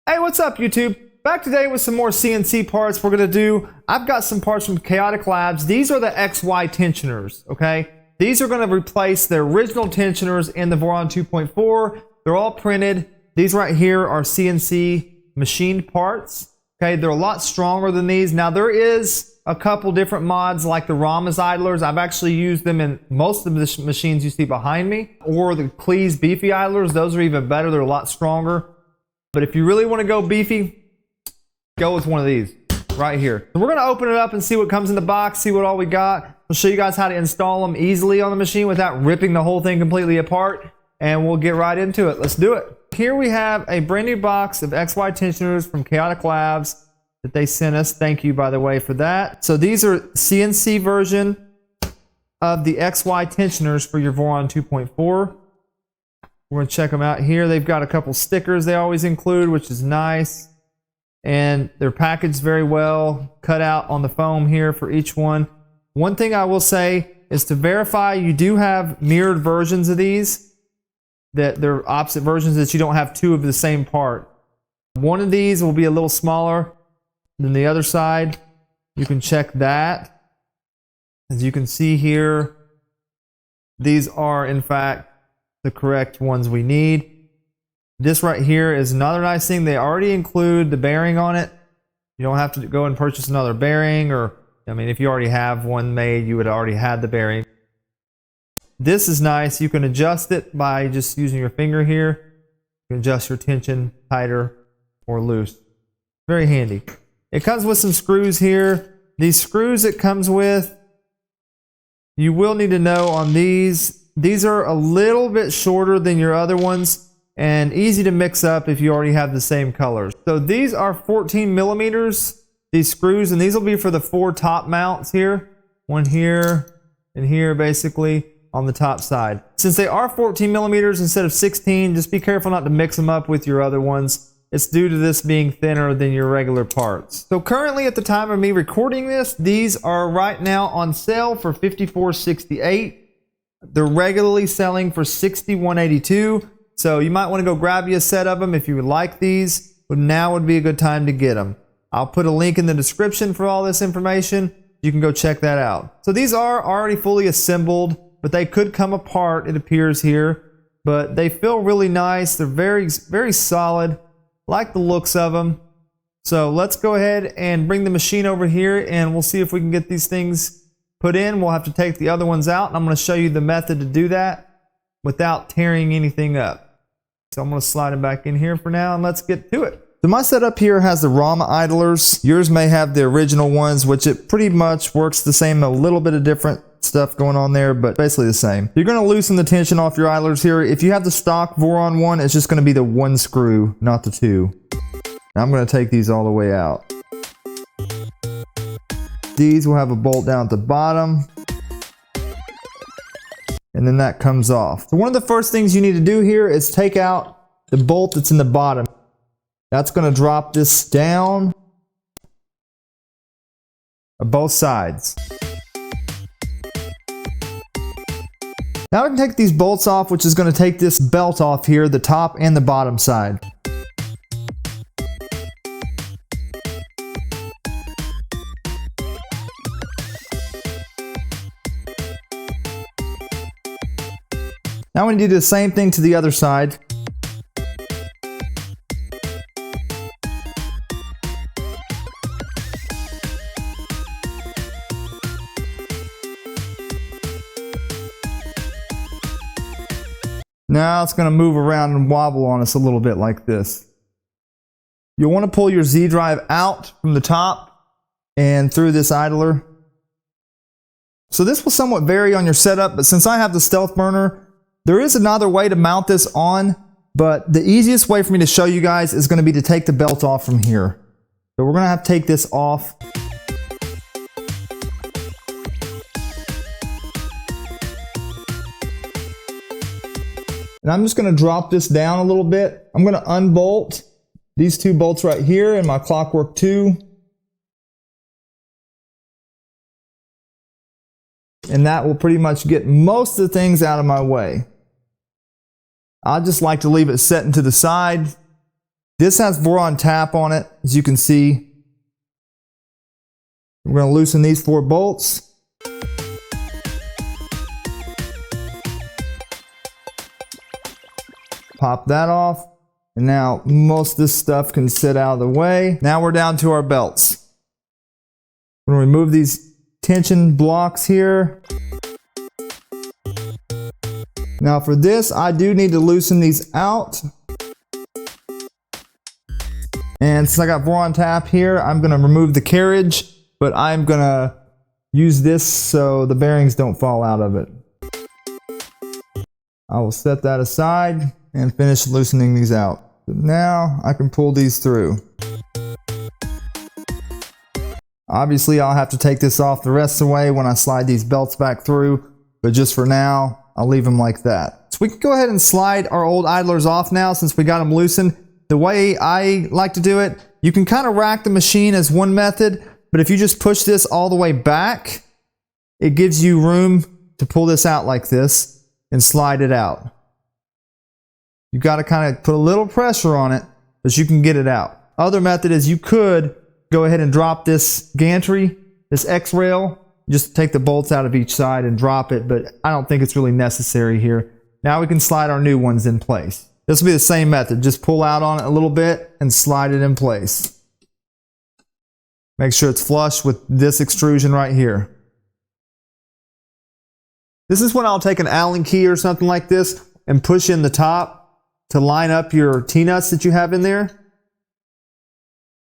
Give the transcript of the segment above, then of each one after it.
Hey, what's up YouTube? Back today with some more CNC parts I've got some parts from ChaoticLabs. These are the XY tensioners, okay? These are gonna replace the original tensioners in the Voron 2.4. They're all printed. These right here are CNC machined parts, okay? They're a lot stronger than these. Now there is a couple different mods like the Rama's idlers. I've actually used them in most of the machines you see behind me, or the Cleese beefy idlers. Those are even better, they're a lot stronger. But if you really want to go beefy, go with one of these right here. So we're going to open it up and see what comes in the box, see what all we got. I'll show you guys how to install them easily on the machine without ripping the whole thing completely apart. And we'll get right into it. Let's do it. Here we have a brand new box of XY tensioners from ChaoticLabs that they sent us. Thank you, by the way, for that. So these are CNC version of the XY tensioners for your Voron 2.4. We're going to check them out here. They've got a couple stickers they always include, which is nice. And they're packaged very well, cut out on the foam here for each one. One thing I will say is to verify you do have mirrored versions of these, that they're opposite versions, that you don't have two of the same part. One of these will be a little smaller than the other side. You can check that. As you can see here, these are in fact the correct ones we need. This right here is another nice thing. They already include the bearing on it. You don't have to go and purchase another bearing, or I mean, if you already have one made, you would already have the bearing. This is nice. You can adjust it by just using your finger here. You can adjust your tension tighter or loose. Very handy. It comes with some screws here. These screws it comes with, you will need to know on these. These are a little bit shorter than your other ones and easy to mix up if you already have the same colors. So these are 14 millimeters, these screws, and these will be for the 4 top mounts here. One here and here basically on the top side. Since they are 14 millimeters instead of 16, just be careful not to mix them up with your other ones. It's due to this being thinner than your regular parts. So currently at the time of me recording this, these are right now on sale for $54.68. They're regularly selling for $61.82. So you might want to go grab you a set of them if you would like these, but now would be a good time to get them. I'll put a link in the description for all this information. You can go check that out. So these are already fully assembled, but they could come apart, it appears here. But they feel really nice. They're very, very solid. Like the looks of them. So let's go ahead and bring the machine over here and we'll see if we can get these things put in. We'll have to take the other ones out, and I'm going to show you the method to do that without tearing anything up. So I'm going to slide them back in here for now, and let's get to it. So my setup here has the Rama idlers. Yours may have the original ones, which it pretty much works the same, a little bit of different stuff going on there, but basically the same. You're going to loosen the tension off your idlers here. If you have the stock Voron one, it's just going to be the 1 screw, not the 2. Now I'm going to take these all the way out. These will have a bolt down at the bottom, and then that comes off. So one of the first things you need to do here is take out the bolt that's in the bottom. That's going to drop this down on both sides. Now I can take these bolts off, which is going to take this belt off here, the top and the bottom side. Now we do the same thing to the other side. Now it's going to move around and wobble on us a little bit like this. You'll want to pull your Z drive out from the top and through this idler. So this will somewhat vary on your setup, but since I have the stealth burner, there is another way to mount this on, but the easiest way for me to show you guys is going to be to take the belt off from here. So we're going to have to take this off. And I'm just going to drop this down a little bit. I'm going to unbolt these 2 bolts right here in my Clockwork 2. And that will pretty much get most of the things out of my way. I just like to leave it setting to the side This has Voron Tap on it, as you can see. We're going to loosen these 4 bolts. Pop that off. And now most of this stuff can sit out of the way. Now we're down to our belts. We're going to remove these tension blocks here. Now for this, I do need to loosen these out. And since I got Voron Tap here, I'm going to remove the carriage, but I'm going to use this so the bearings don't fall out of it. I will set that aside and finish loosening these out. Now I can pull these through. Obviously I'll have to take this off the rest of the way when I slide these belts back through, but just for now I'll leave them like that. So we can go ahead and slide our old idlers off now since we got them loosened. The way I like to do it, you can kind of rack the machine as one method, but if you just push this all the way back, it gives you room to pull this out like this and slide it out. You've got to kind of put a little pressure on it, but you can get it out. Other method is you could go ahead and drop this gantry, this X-rail, just take the bolts out of each side and drop it, but I don't think it's really necessary here. Now we can slide our new ones in place. This will be the same method. Just pull out on it a little bit and slide it in place. Make sure it's flush with this extrusion right here. This is when I'll take an Allen key or something like this and push in the top to line up your T-nuts that you have in there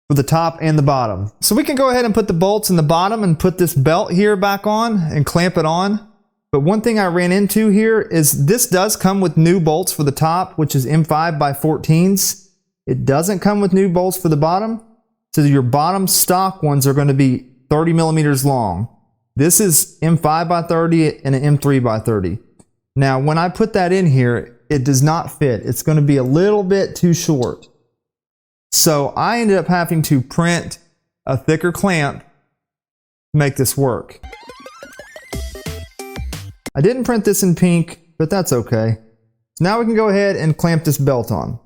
for the top and the bottom. So we can go ahead and put the bolts in the bottom and put this belt here back on and clamp it on. But one thing I ran into here is this does come with new bolts for the top, which is M5 by 14s. It doesn't come with new bolts for the bottom. So your bottom stock ones are going to be 30 millimeters long. This is M5 by 30 and an M3 by 30. Now when I put that in here, it does not fit. It's going to be a little bit too short. So I ended up having to print a thicker clamp to make this work. I didn't print this in pink, but that's okay. So now we can go ahead and clamp this belt on.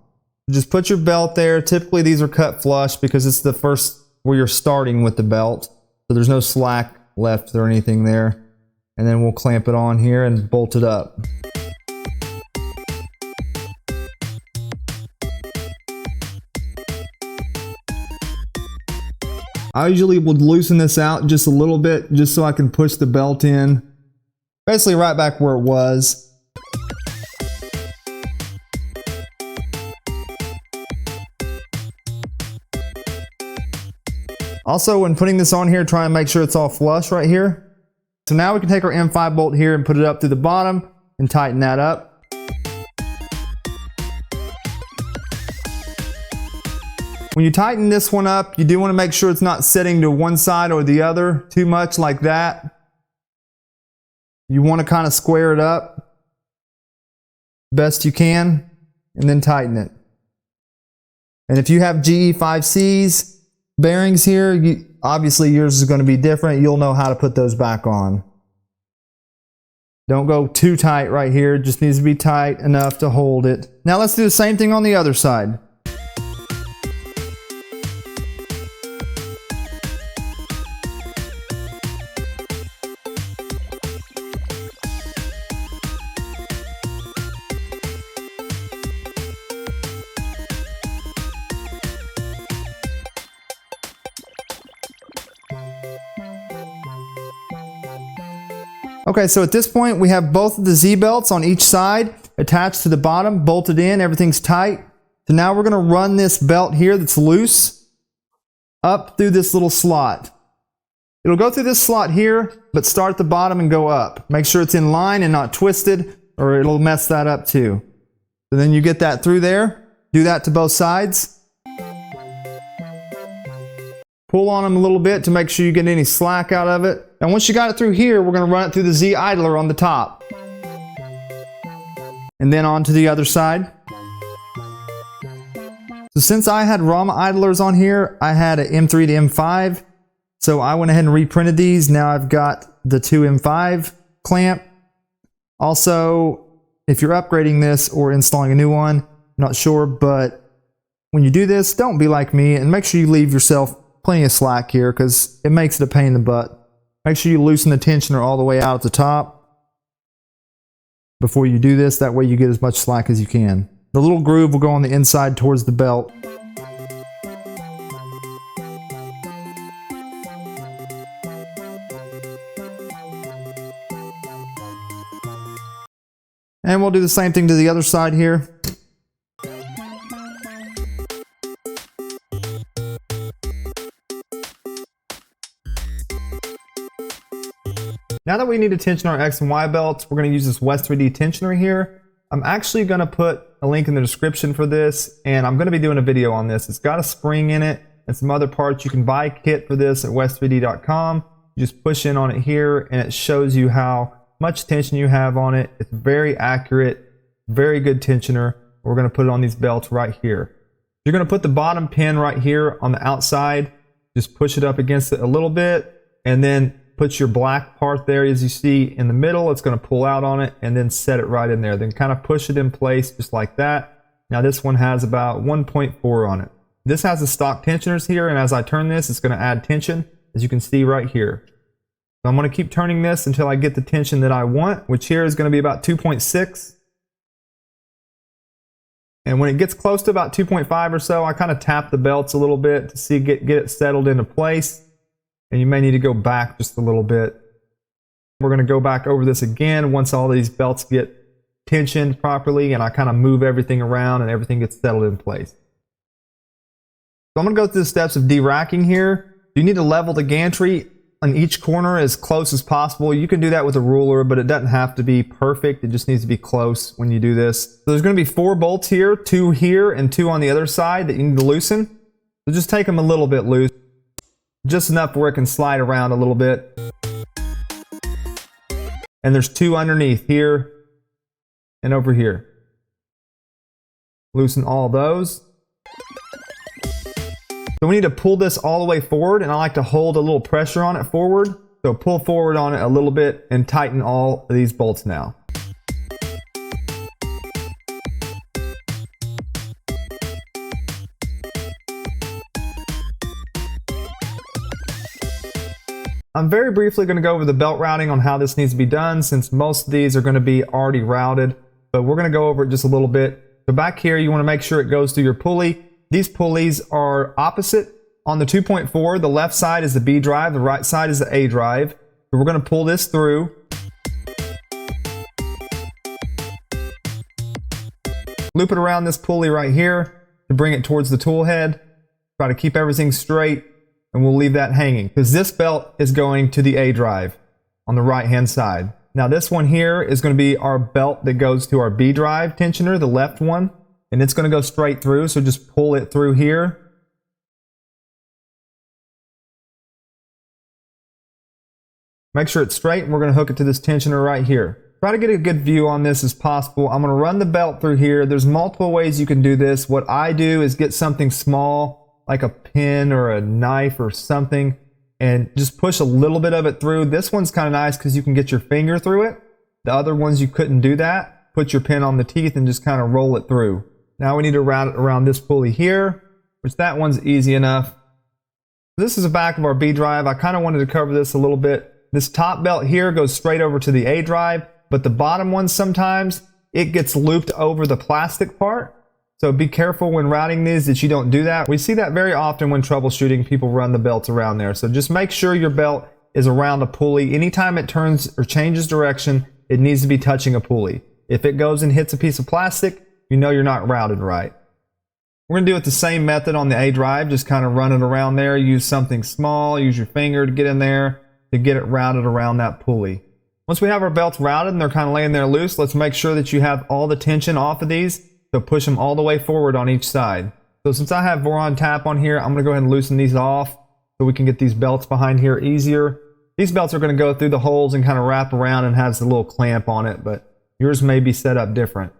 Just put your belt there. Typically these are cut flush because it's the first where you're starting with the belt. So there's no slack left or anything there. And then we'll clamp it on here and bolt it up. I usually would loosen this out just a little bit just so I can push the belt in. Basically right back where it was. Also, when putting this on here, try and make sure it's all flush right here. So now we can take our M5 bolt here and put it up through the bottom and tighten that up. When you tighten this one up, you do want to make sure it's not setting to one side or the other too much like that. You want to kind of square it up best you can and then tighten it. And if you have GE5Cs bearings here, obviously yours is going to be different. You'll know how to put those back on. Don't go too tight right here. It just needs to be tight enough to hold it. Now let's do the same thing on the other side. Okay, so at this point we have both of the Z-belts on each side attached to the bottom, bolted in, everything's tight. So now we're going to run this belt here that's loose up through this little slot. It'll go through this slot here, but start at the bottom and go up. Make sure it's in line and not twisted or it'll mess that up too. So then you get that through there. Do that to both sides. Pull on them a little bit to make sure you get any slack out of it. And once you got it through here, we're going to run it through the Z idler on the top. And then on to the other side. So since I had Rama idlers on here, I had an M3 to M5. So I went ahead and reprinted these. Now I've got the 2 M5 clamp. Also, if you're upgrading this or installing a new one, I'm not sure, but when you do this, don't be like me and make sure you leave yourself plenty of slack here because it makes it a pain in the butt. Make sure you loosen the tensioner all the way out at the top before you do this. That way you get as much slack as you can. The little groove will go on the inside towards the belt. And we'll do the same thing to the other side here. Now that we need to tension our X and Y belts, we're going to use this West 3D tensioner here. I'm actually going to put a link in the description for this, and I'm going to be doing a video on this. It's got a spring in it and some other parts. You can buy a kit for this at west3d.com. You just push in on it here, and it shows you how much tension you have on it. It's very accurate, very good tensioner. We're going to put it on these belts right here. You're going to put the bottom pin right here on the outside. Just push it up against it a little bit, and then put your black part there as you see in the middle. It's going to pull out on it and then set it right in there. Then kind of push it in place just like that. Now this one has about 1.4 on it. This has the stock tensioners here, and as I turn this, it's going to add tension, as you can see right here. So I'm going to keep turning this until I get the tension that I want, which here is going to be about 2.6. And when it gets close to about 2.5 or so, I kind of tap the belts a little bit to see get it settled into place. And you may need to go back just a little bit. We're going to go back over this again once all these belts get tensioned properly and I kind of move everything around and everything gets settled in place. So I'm going to go through the steps of de-racking here. You need to level the gantry on each corner as close as possible. You can do that with a ruler, but it doesn't have to be perfect. It just needs to be close when you do this. So there's going to be 4 bolts here, 2 here and 2 on the other side that you need to loosen. So just take them a little bit loose. Just enough where it can slide around a little bit. And there's 2 underneath here and over here. Loosen all those. So we need to pull this all the way forward, and I like to hold a little pressure on it forward. So pull forward on it a little bit and tighten all of these bolts now. I'm very briefly going to go over the belt routing on how this needs to be done, since most of these are going to be already routed, but we're going to go over it just a little bit. So back here, you want to make sure it goes through your pulley. These pulleys are opposite. On the 2.4, the left side is the B drive, the right side is the A drive. So we're going to pull this through. Loop it around this pulley right here to bring it towards the tool head. Try to keep everything straight, and we'll leave that hanging because this belt is going to the A drive on the right hand side. Now this one here is going to be our belt that goes to our B drive tensioner, the left one, and it's going to go straight through, so just pull it through here. Make sure it's straight, and we're going to hook it to this tensioner right here. Try to get a good view on this as possible. I'm going to run the belt through here. There's multiple ways you can do this. What I do is get something small, like a pin or a knife or something, and just push a little bit of it through. This one's kind of nice because you can get your finger through it. The other ones you couldn't do that. Put your pin on the teeth and just kind of roll it through. Now we need to route it around this pulley here, which that one's easy enough. This is the back of our B drive. I kind of wanted to cover this a little bit. This top belt here goes straight over to the A drive, but the bottom one sometimes it gets looped over the plastic part. So be careful when routing these that you don't do that. We see that very often when troubleshooting. People run the belts around there. So just make sure your belt is around a pulley. Anytime it turns or changes direction, it needs to be touching a pulley. If it goes and hits a piece of plastic, you know you're not routed right. We're going to do it the same method on the A drive. Just kind of run it around there. Use something small. Use your finger to get in there to get it routed around that pulley. Once we have our belts routed and they're kind of laying there loose, let's make sure that you have all the tension off of these. So push them all the way forward on each side. So since I have Voron Tap on here, I'm going to go ahead and loosen these off so we can get these belts behind here easier. These belts are going to go through the holes and kind of wrap around and has a little clamp on it, but yours may be set up different.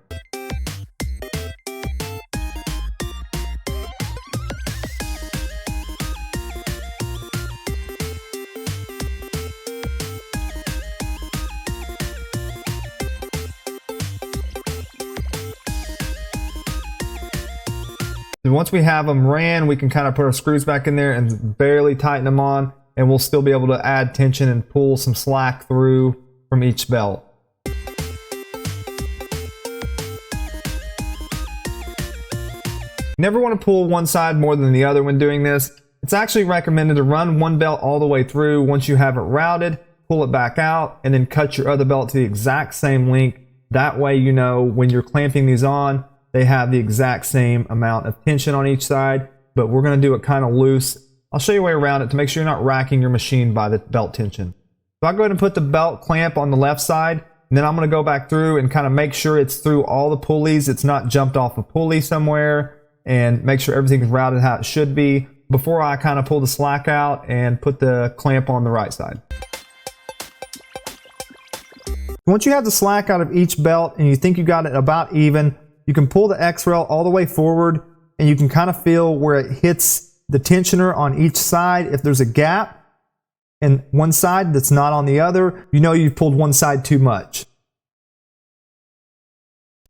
And once we have them ran, we can kind of put our screws back in there and barely tighten them on, and we'll still be able to add tension and pull some slack through from each belt. Never want to pull one side more than the other when doing this. It's actually recommended to run one belt all the way through. Once you have it routed, pull it back out, and then cut your other belt to the exact same length. That way you know when you're clamping these on, they have the exact same amount of tension on each side, but we're going to do it kind of loose. I'll show you a way around it to make sure you're not racking your machine by the belt tension. So I'll go ahead and put the belt clamp on the left side, and then I'm going to go back through and kind of make sure it's through all the pulleys. It's not jumped off a pulley somewhere, and make sure everything's routed how it should be before I kind of pull the slack out and put the clamp on the right side. Once you have the slack out of each belt and you think you got it about even, you can pull the X-rail all the way forward, and you can kind of feel where it hits the tensioner on each side. If there's a gap in one side that's not on the other, you know you've pulled one side too much.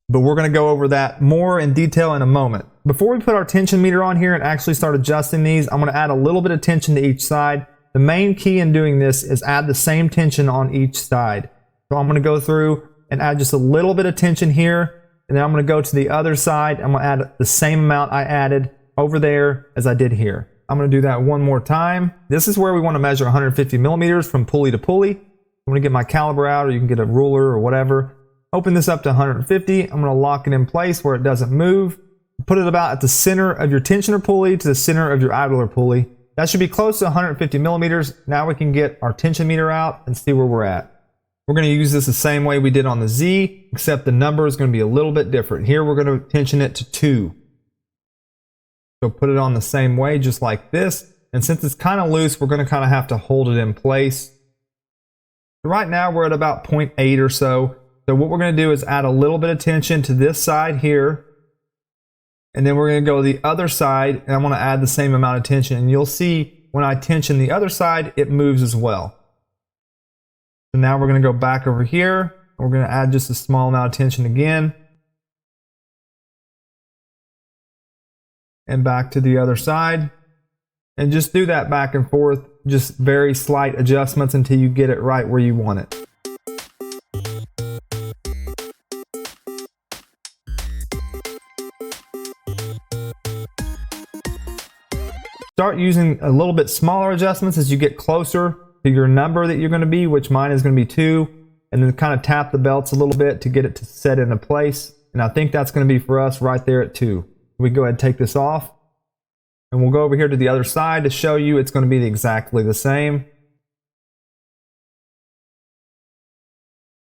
But we're going to go over that more in detail in a moment. Before we put our tension meter on here and actually start adjusting these, I'm going to add a little bit of tension to each side. The main key in doing this is add the same tension on each side. So I'm going to go through and add just a little bit of tension here, and then I'm going to go to the other side. I'm going to add the same amount I added over there as I did here. I'm going to do that one more time. This is where we want to measure 150 millimeters from pulley to pulley. I'm going to get my caliper out, or you can get a ruler or whatever. Open this up to 150. I'm going to lock it in place where it doesn't move. Put it about at the center of your tensioner pulley to the center of your idler pulley. That should be close to 150 millimeters. Now we can get our tension meter out and see where we're at. We're going to use this the same way we did on the Z, except the number is going to be a little bit different. Here we're going to tension it to 2. So put it on the same way, just like this. And since it's kind of loose, we're going to kind of have to hold it in place. Right now we're at about 0.8 or so. So what we're going to do is add a little bit of tension to this side here. And then we're going to go to the other side, and I'm going to add the same amount of tension. And you'll see when I tension the other side, it moves as well. So now we're going to go back over here. And we're going to add just a small amount of tension again. And back to the other side. And just do that back and forth. Just very slight adjustments until you get it right where you want it. Start using a little bit smaller adjustments as you get closer to your number that you're going to be, which mine is going to be 2, and then kind of tap the belts a little bit to get it to set into place. And I think that's going to be for us right there at 2. We go ahead and take this off, and we'll go over here to the other side to show you it's going to be exactly the same.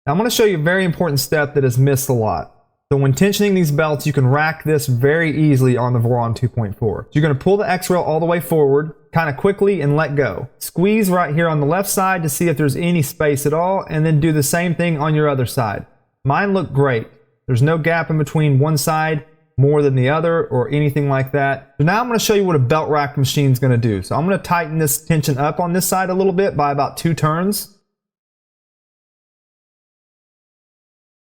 Now I'm going to show you a very important step that is missed a lot. So when tensioning these belts, you can rack this very easily on the Voron 2.4. So you're going to pull the X-rail all the way forward, kind of quickly, and let go. Squeeze right here on the left side to see if there's any space at all, and then do the same thing on your other side. Mine look great. There's no gap in between one side more than the other or anything like that. So now I'm going to show you what a belt rack machine is going to do. So I'm going to tighten this tension up on this side a little bit by about 2 turns.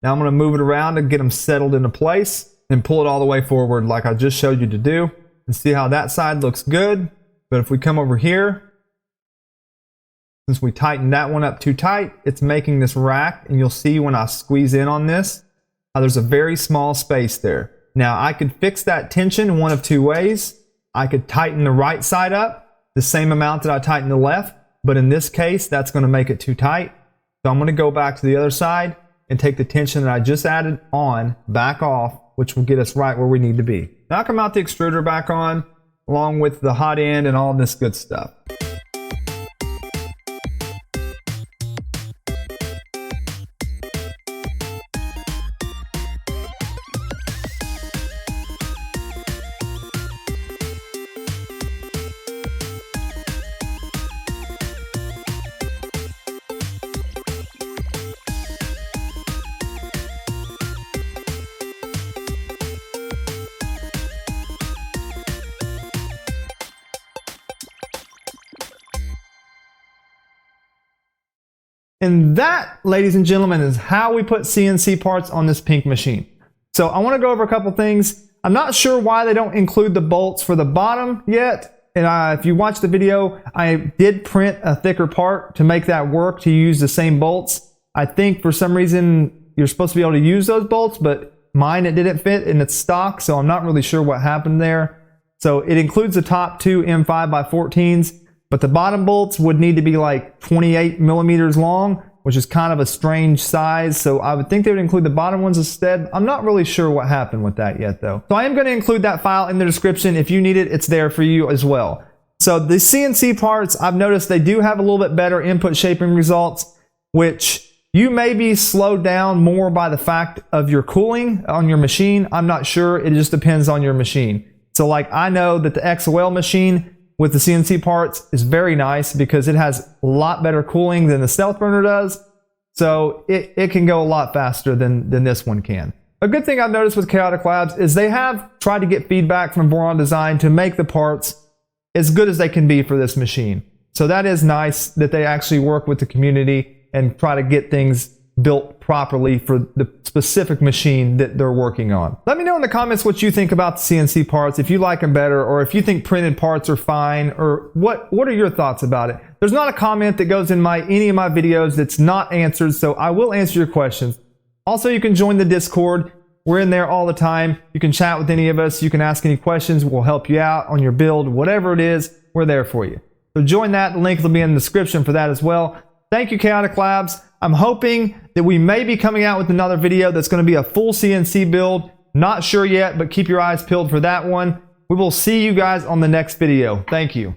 Now I'm going to move it around and get them settled into place and pull it all the way forward like I just showed you to do, and see how that side looks good. But if we come over here, since we tightened that one up too tight, it's making this rack, and you'll see when I squeeze in on this, how there's a very small space there. Now I could fix that tension one of 2 ways. I could tighten the right side up the same amount that I tightened the left, but in this case, that's going to make it too tight. So I'm going to go back to the other side and take the tension that I just added on back off, which will get us right where we need to be. Now I can mount the extruder back on, along with the hot end and all this good stuff. And that, ladies and gentlemen, is how we put CNC parts on this pink machine. So I want to go over a couple things. I'm not sure why they don't include the bolts for the bottom yet. And if you watch the video, I did print a thicker part to make that work, to use the same bolts. I think for some reason you're supposed to be able to use those bolts, but mine, it didn't fit in its stock, so I'm not really sure what happened there. So it includes the top two M5x14s, but the bottom bolts would need to be like 28 millimeters long, which is kind of a strange size. So I would think they would include the bottom ones instead. I'm not really sure what happened with that yet though. So I am going to include that file in the description. If you need it, it's there for you as well. So the CNC parts, I've noticed they do have a little bit better input shaping results, which you may be slowed down more by the fact of your cooling on your machine. I'm not sure. It just depends on your machine. So like I know that the XOL machine with the CNC parts is very nice because it has a lot better cooling than the Stealth Burner does. So it can go a lot faster than this one can. A good thing I've noticed with Chaotic Labs is they have tried to get feedback from Voron Design to make the parts as good as they can be for this machine. So that is nice that they actually work with the community and try to get things built properly for the specific machine that they're working on. Let me know in the comments what you think about the CNC parts, if you like them better, or if you think printed parts are fine, or what are your thoughts about it? There's not a comment that goes in any of my videos that's not answered, so I will answer your questions. Also, you can join the Discord. We're in there all the time. You can chat with any of us. You can ask any questions. We'll help you out on your build. Whatever it is, we're there for you. So join that. The link will be in the description for that as well. Thank you, Chaotic Labs. I'm hoping that we may be coming out with another video that's going to be a full CNC build. Not sure yet, but keep your eyes peeled for that one. We will see you guys on the next video. Thank you.